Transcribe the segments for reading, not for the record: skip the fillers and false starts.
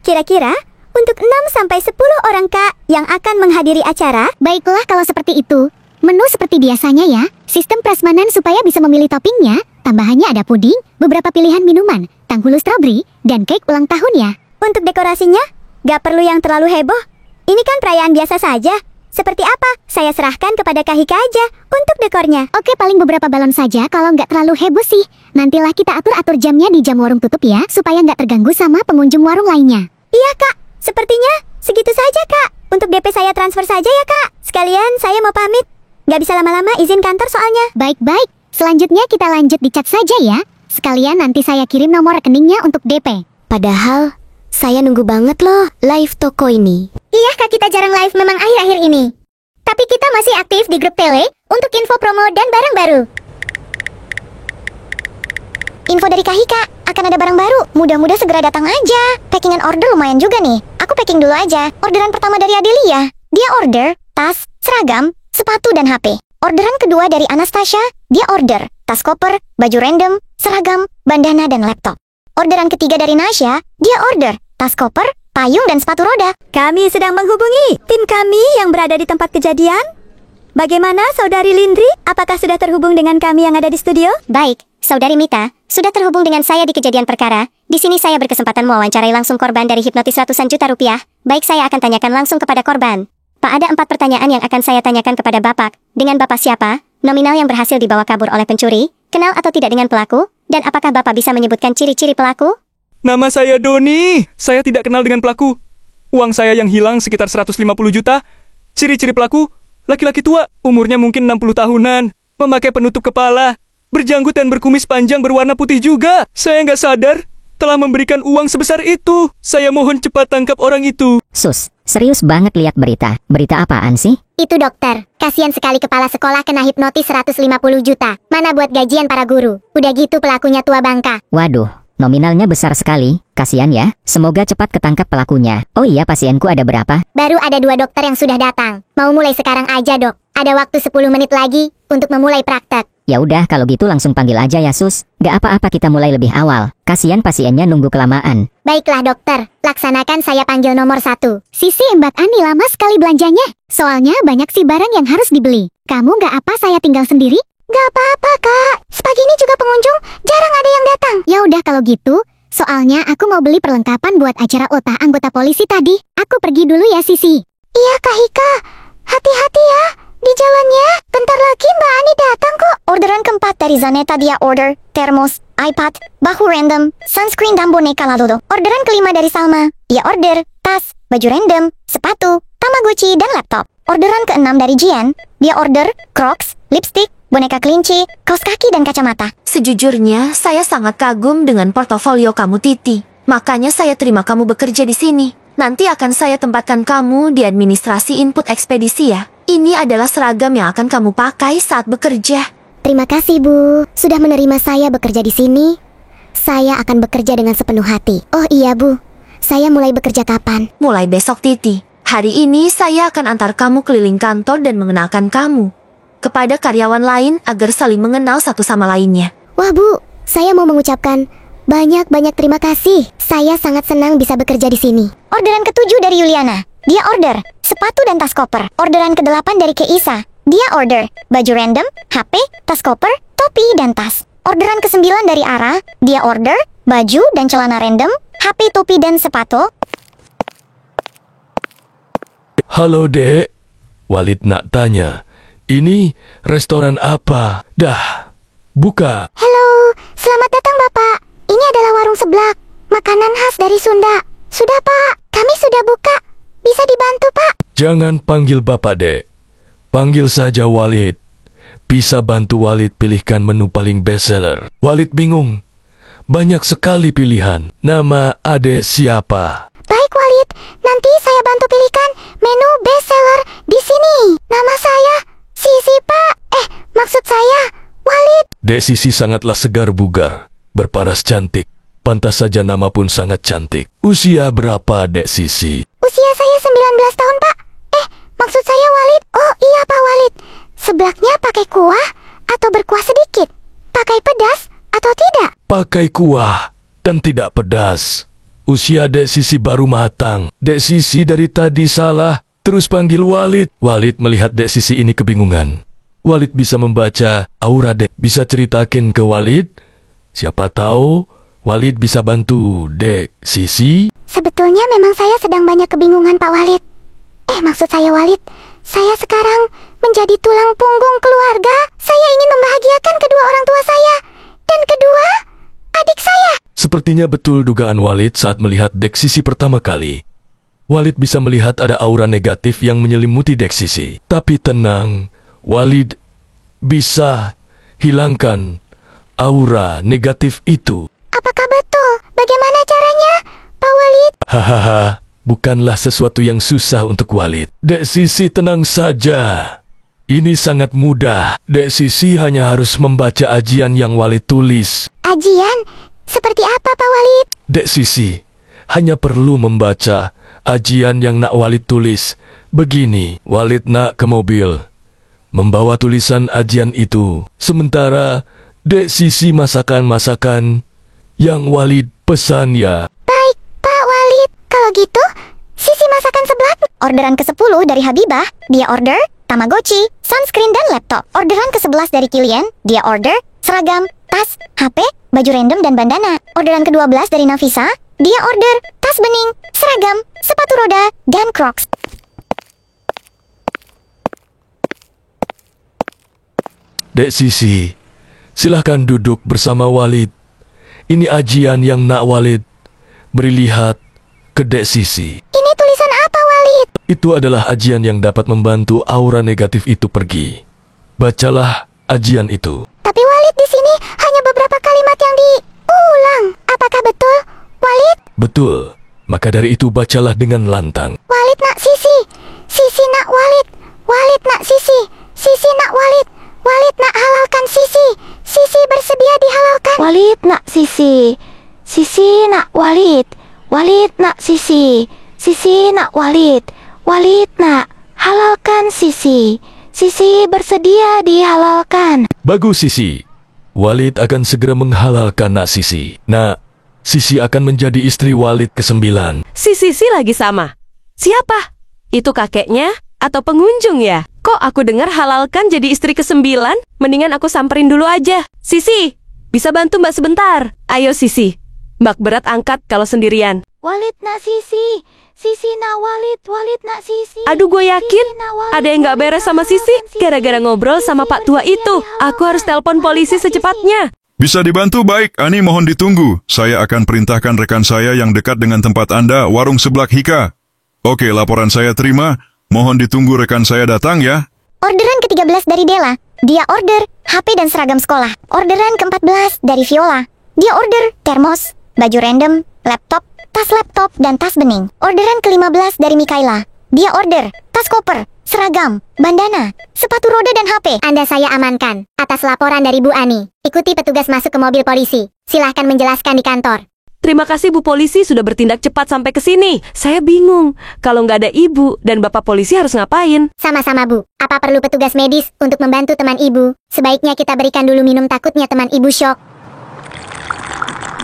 Kira-kira untuk 6-10 orang Kak yang akan menghadiri acara. Baiklah kalau seperti itu. Menu seperti biasanya ya. Sistem prasmanan supaya bisa memilih toppingnya. Tambahannya ada puding, beberapa pilihan minuman, tanghulu strawberry, dan cake ulang tahun ya. Untuk dekorasinya, gak perlu yang terlalu heboh. Ini kan perayaan biasa saja. Seperti apa? Saya serahkan kepada Kak Hika aja untuk dekornya. Oke, paling beberapa balon saja kalau nggak terlalu heboh sih. Nantilah kita atur-atur jamnya di jam warung tutup ya, supaya nggak terganggu sama pengunjung warung lainnya. Iya Kak, sepertinya segitu saja Kak. Untuk DP saya transfer saja ya Kak. Sekalian saya mau pamit. Nggak bisa lama-lama izin kantor soalnya. Baik-baik, selanjutnya kita lanjut di chat saja ya. Sekalian nanti saya kirim nomor rekeningnya untuk DP. Padahal saya nunggu banget loh live toko ini. Iya Kak, kita jarang live memang akhir-akhir ini. Tapi kita masih aktif di grup tele untuk info promo dan barang baru. Info dari Kak Hika, akan ada barang baru. Mudah-mudah segera datang aja. Packingan order lumayan juga nih. Aku packing dulu aja. Orderan pertama dari Adelia. Dia order tas, seragam, sepatu dan HP. Orderan kedua dari Anastasia. Dia order tas koper, baju random, seragam, bandana dan laptop. Orderan ketiga dari Nasya. Dia order tas koper, payung dan sepatu roda. Kami sedang menghubungi tim kami yang berada di tempat kejadian. Bagaimana Saudari Lindri? Apakah sudah terhubung dengan kami yang ada di studio? Baik, Saudari Mita, sudah terhubung dengan saya di kejadian perkara. Di sini saya berkesempatan mewawancarai langsung korban dari hipnotis ratusan juta rupiah. Baik, saya akan tanyakan langsung kepada korban. Pak, ada 4 pertanyaan yang akan saya tanyakan kepada Bapak. Dengan Bapak siapa? Nominal yang berhasil dibawa kabur oleh pencuri? Kenal atau tidak dengan pelaku? Dan apakah Bapak bisa menyebutkan ciri-ciri pelaku? Nama saya Doni. Saya tidak kenal dengan pelaku. Uang saya yang hilang sekitar 150 juta. Ciri-ciri pelaku, laki-laki tua, umurnya mungkin 60 tahunan. Memakai penutup kepala, berjanggut dan berkumis panjang berwarna putih juga. Saya nggak sadar telah memberikan uang sebesar itu. Saya mohon cepat tangkap orang itu. Sus, serius banget lihat berita. Berita apaan sih? Itu dokter. Kasihan sekali kepala sekolah kena hipnotis 150 juta. Mana buat gajian para guru. Udah gitu pelakunya tua bangka. Waduh, nominalnya besar sekali. Kasian ya. Semoga cepat ketangkap pelakunya. Oh iya, pasienku ada berapa? Baru ada 2 dokter yang sudah datang. Mau mulai sekarang aja dok. Ada waktu 10 menit lagi untuk memulai praktek. Ya udah, kalau gitu langsung panggil aja ya sus. Gak apa-apa kita mulai lebih awal. Kasian pasiennya nunggu kelamaan. Baiklah dokter, laksanakan saya panggil nomor 1. Sisi Mbak Ani lama sekali belanjanya. Soalnya banyak sih barang yang harus dibeli. Kamu gak apa saya tinggal sendiri? Gak apa-apa kak, sepagi ini juga pengunjung, jarang ada yang datang. Ya udah kalau gitu, soalnya aku mau beli perlengkapan buat acara ultah anggota polisi tadi. Aku pergi dulu ya Sisi. Iya Kak Hika, hati-hati ya di jalannya. Bentar lagi Mbak Ani datang kok. Orderan keempat dari Zaneta, dia order termos, iPad, bahu random, sunscreen dan boneka Ladodo. Orderan kelima dari Salma, dia order tas, baju random, sepatu, Tamagotchi dan laptop. Orderan keenam dari Jian, dia order Crocs, lipstick, boneka kelinci, kaos kaki dan kacamata. Sejujurnya, saya sangat kagum dengan portofolio kamu Titi. Makanya saya terima kamu bekerja di sini. Nanti akan saya tempatkan kamu di administrasi input ekspedisi ya. Ini adalah seragam yang akan kamu pakai saat bekerja. Terima kasih Bu, sudah menerima saya bekerja di sini. Saya akan bekerja dengan sepenuh hati. Oh iya Bu, saya mulai bekerja kapan? Mulai besok Titi. Hari ini saya akan antar kamu keliling kantor dan mengenalkan kamu kepada karyawan lain agar saling mengenal satu sama lainnya. Wah Bu, saya mau mengucapkan banyak-banyak terima kasih. Saya sangat senang bisa bekerja di sini. Orderan ketujuh dari Yuliana. Dia order sepatu dan tas koper. Orderan ke-8 dari Keisa. Dia order baju random, HP, tas koper, topi dan tas. Orderan ke-9 dari Ara. Dia order baju dan celana random, HP, topi dan sepatu. Halo dek, Walid nak tanya, ini restoran apa? Dah, buka. Halo, selamat datang Bapak. Ini adalah warung seblak, makanan khas dari Sunda. Sudah Pak, kami sudah buka. Bisa dibantu Pak? Jangan panggil bapak dek, panggil saja Walid. Bisa bantu Walid pilihkan menu paling bestseller. Walid bingung, banyak sekali pilihan. Nama adek siapa? Baik Walid, nanti saya bantu pilihkan menu bestseller di sini. Nama saya Sisi Pak. Maksud saya Walid. Dek Sisi sangatlah segar bugar, berparas cantik. Pantas saja nama pun sangat cantik. Usia berapa Dek Sisi? Usia saya 19 tahun Pak. Maksud saya Walid. Oh iya Pak Walid. Seblaknya pakai kuah atau berkuah sedikit? Pakai pedas atau tidak? Pakai kuah dan tidak pedas. Usia Dek Sisi baru matang. Dek Sisi dari tadi salah, terus panggil Walid. Walid melihat Dek Sisi ini kebingungan. Walid bisa membaca aura Dek. Bisa ceritakan ke Walid? Siapa tahu Walid bisa bantu Dek Sisi. Sebetulnya memang saya sedang banyak kebingungan, Pak Walid. Maksud saya Walid, saya sekarang menjadi tulang punggung keluarga. Saya ingin membahagiakan kedua orang tua saya dan kedua adik saya. Sepertinya betul dugaan Walid saat melihat Dek Sisi pertama kali. Walid bisa melihat ada aura negatif yang menyelimuti Dek Sisi. Tapi tenang, Walid bisa hilangkan aura negatif itu. Apakah betul? Bagaimana caranya, Pak Walid? Hahaha, bukanlah sesuatu yang susah untuk Walid. Dek Sisi tenang saja. Ini sangat mudah. Dek Sisi hanya harus membaca ajian yang Walid tulis. Ajian? Seperti apa, Pak Walid? Dek Sisi hanya perlu membaca ajian yang nak Walid tulis. Begini, Walid nak ke mobil, membawa tulisan ajian itu. Sementara Dek Sisi masakan-masakan yang Walid pesan ya. Baik, Pak Walid. Kalau gitu, Sisi masakan sebelah. Orderan ke-10 dari Habibah, dia order Tamagotchi, sunscreen dan laptop. Orderan ke-11 dari Kilian, dia order seragam, tas, HP, baju random dan bandana. Orderan ke-12 dari Nafisa, dia order tas bening, seragam, sepatu roda, dan Crocs. Dek Sisi, silahkan duduk bersama Walid. Ini ajian yang nak Walid beri lihat ke Dek Sisi. Ini tulisan apa, Walid? Itu adalah ajian yang dapat membantu aura negatif itu pergi. Bacalah ajian itu. Tapi Walid, di sini hanya beberapa kalimat yang diulang. Apakah betul, Walid? Betul. Maka dari itu bacalah dengan lantang. Walid nak Sisi, Sisi nak Walid, Walid nak Sisi, Sisi nak Walid, Walid nak halalkan Sisi, Sisi bersedia dihalalkan. Walid nak Sisi, Sisi nak Walid, Walid nak Sisi, Sisi nak Walid, Walid nak halalkan Sisi, Sisi bersedia dihalalkan. Bagus Sisi. Walid akan segera menghalalkan nak Sisi. Nak, Sisi akan menjadi istri Walid ke-9. Si Sisi lagi sama. Siapa? Itu kakeknya atau pengunjung ya? Kok aku dengar halalkan jadi istri ke-9? Mendingan aku samperin dulu aja. Sisi, bisa bantu Mbak sebentar? Ayo Sisi. Mbak berat angkat kalau sendirian. Walid nak Sisi, Sisi nak Walid, Walid nak Sisi. Aduh, gue yakin ada yang gak beres sama Sisi gara-gara ngobrol sama Pak Tua itu. Aku harus telepon polisi secepatnya. Bisa dibantu? Baik, Ani mohon ditunggu. Saya akan perintahkan rekan saya yang dekat dengan tempat Anda, warung seblak Hika. Oke, laporan saya terima. Mohon ditunggu rekan saya datang ya. Orderan ke-13 dari Della, dia order HP dan seragam sekolah. Orderan ke-14 dari Viola, dia order termos, baju random, laptop, dan tas bening. Orderan ke-15 dari Mikaela, dia order tas koper, seragam, bandana, sepatu roda dan HP. Anda saya amankan atas laporan dari Bu Ani. Ikuti petugas masuk ke mobil polisi. Silahkan menjelaskan di kantor. Terima kasih Bu Polisi sudah bertindak cepat sampai ke sini. Saya bingung, kalau nggak ada Ibu dan Bapak Polisi harus ngapain? Sama-sama Bu. Apa perlu petugas medis untuk membantu teman Ibu? Sebaiknya kita berikan dulu minum, takutnya teman Ibu syok.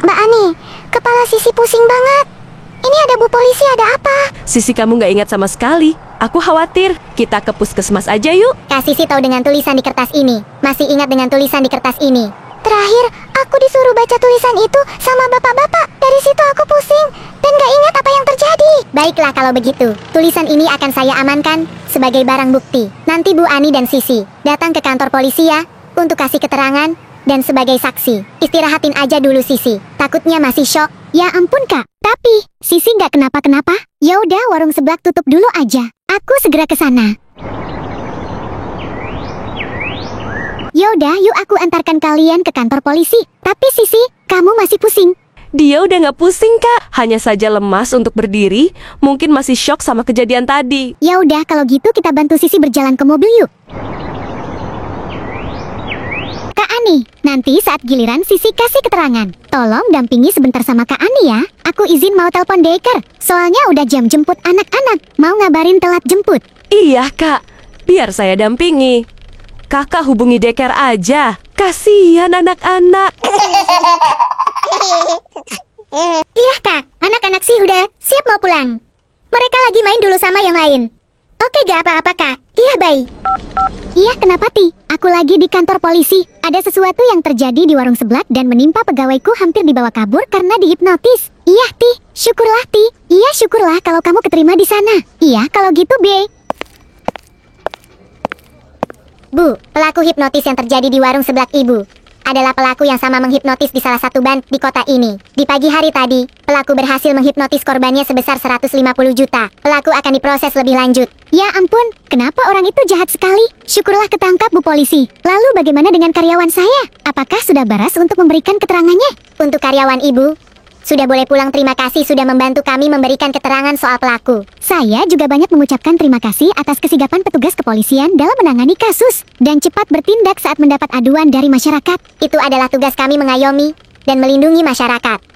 Mbak Ani, kepala Sisi pusing banget. Ini ada Bu Polisi, ada apa? Sisi kamu nggak ingat sama sekali. Aku khawatir. Kita ke puskesmas aja yuk. Kak Sisi tahu dengan tulisan di kertas ini. Masih ingat dengan tulisan di kertas ini. Terakhir, aku disuruh baca tulisan itu sama bapak-bapak. Dari situ aku pusing dan gak ingat apa yang terjadi. Baiklah kalau begitu. Tulisan ini akan saya amankan sebagai barang bukti. Nanti Bu Ani dan Sisi datang ke kantor polisi ya, untuk kasih keterangan dan sebagai saksi. Istirahatin aja dulu Sisi. Takutnya masih syok. Ya ampun Kak. Tapi Sisi gak kenapa-kenapa. Ya udah, warung seblak tutup dulu aja. Aku segera ke sana. Yaudah, yuk aku antarkan kalian ke kantor polisi. Tapi Sisi, kamu masih pusing. Dia udah nggak pusing Kak. Hanya saja lemas untuk berdiri. Mungkin masih syok sama kejadian tadi. Ya udah, kalau gitu kita bantu Sisi berjalan ke mobil yuk. Kak Ani, nanti saat giliran Sisi kasih keterangan. Tolong dampingi sebentar sama Kak Ani ya. Aku izin mau telepon daycare. Soalnya udah jam jemput anak-anak. Mau ngabarin telat jemput. Iya Kak, biar saya dampingi. Kakak hubungi daycare aja. Kasihan anak-anak. Iya Kak, anak-anak mau pulang. Mereka lagi main dulu sama yang lain. Oke, gak apa-apa, Kak. Iya, baik. Iya, kenapa, Ti? Aku lagi di kantor polisi. Ada sesuatu yang terjadi di warung seblak dan menimpa pegawaiku hampir dibawa kabur karena dihipnotis. Iya, Ti. Syukurlah, Ti. Iya, syukurlah kalau kamu keterima di sana. Iya, kalau gitu, B. Bu, pelaku hipnotis yang terjadi di warung seblak Ibu adalah pelaku yang sama menghipnotis di salah satu bank di kota ini. Di pagi hari tadi, pelaku berhasil menghipnotis korbannya sebesar 150 juta. Pelaku akan diproses lebih lanjut. Ya ampun, kenapa orang itu jahat sekali? Syukurlah ketangkap, Bu Polisi. Lalu bagaimana dengan karyawan saya? Apakah sudah baras untuk memberikan keterangannya? Untuk karyawan Ibu, sudah boleh pulang. Terima kasih sudah membantu kami memberikan keterangan soal pelaku. Saya juga banyak mengucapkan terima kasih atas kesigapan petugas kepolisian dalam menangani kasus dan cepat bertindak saat mendapat aduan dari masyarakat. Itu adalah tugas kami mengayomi dan melindungi masyarakat.